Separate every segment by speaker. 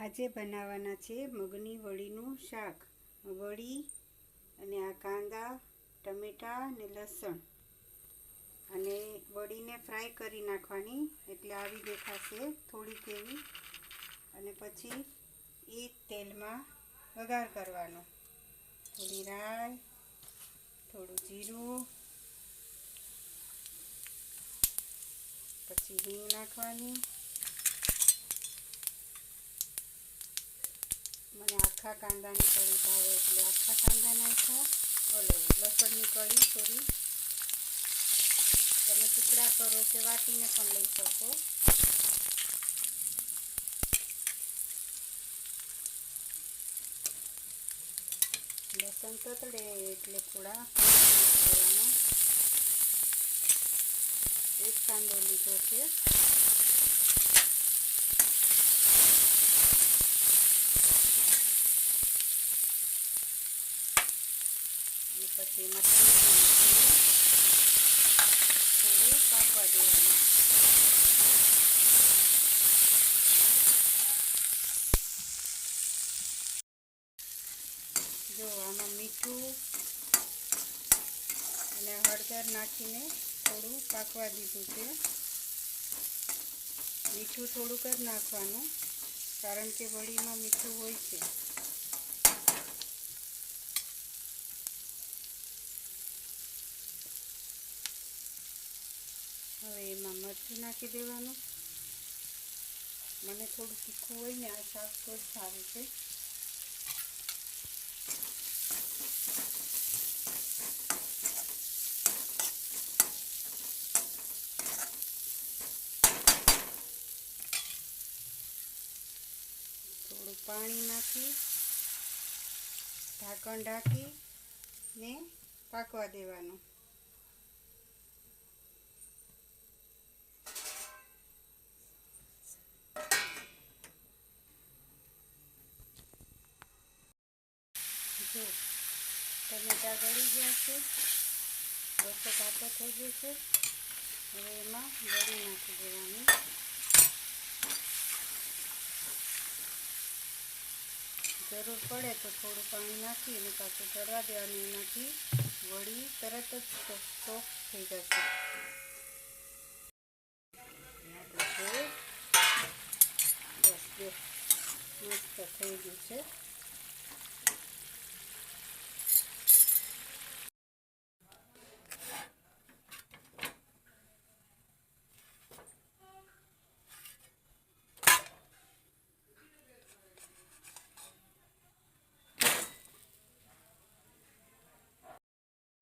Speaker 1: આજે બનાવવાના છે મગની વડીનું શાક. વડી અને આ કાંદા, ટમેટાં અને લસણ અને વડીને ફ્રાય કરી નાખવાની, એટલે આવી દેખાશે થોડીક એવી. અને પછી એ તેલમાં વઘાર કરવાનો. થોડી રાઈ, થોડું જીરું, પછી હિંગ નાખવાની. મને આખા કાંદાની કઢી ભાવે એટલે આખા કાંદા નાખ્યા. લસણની કઢી થોડી તમે ટુકડા કરો કે વાટીને પણ લઈ શકો. લસણ તતડે એટલે થોડા દેવાના. એક કાંદો લીધો છે. પછી એમાં થોડું પાકવા દેવાનું. જો આમાં મીઠું અને હળદર નાખીને થોડું પાકવા દીધું છે. મીઠું થોડુંક જ નાખવાનું, કારણ કે વડીમાં મીઠું હોય છે. હવે એમાં મરચું નાખી દેવાનું. મને થોડું તીખું હોય ને આ શાક તો જ ભાવે છે. થોડું પાણી નાખી ઢાંકણ ઢાંકીને પાકવા દેવાનું. જો ટમેટા ગળી ગયા છે, ઓછો ઘાટો થઈ ગયો છે. હવે એમાં વડી નાખી દેવાની. જરૂર પડે તો થોડું પાણી નાખી અને પાછું ચડવા દેવાનું. એનાથી વડી તરત જ સોફ્ટ થઈ જશે. બસ મસ્ત થઈ ગયું છે.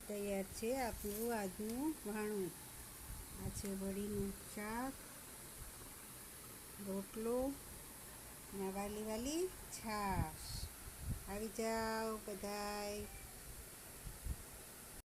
Speaker 1: તૈયાર છે આપણું આજનું વાણું. આ છે વડીનું શાક, રોટલો ને વાલી વાલી છાશ. આવી જાઓ બધાય.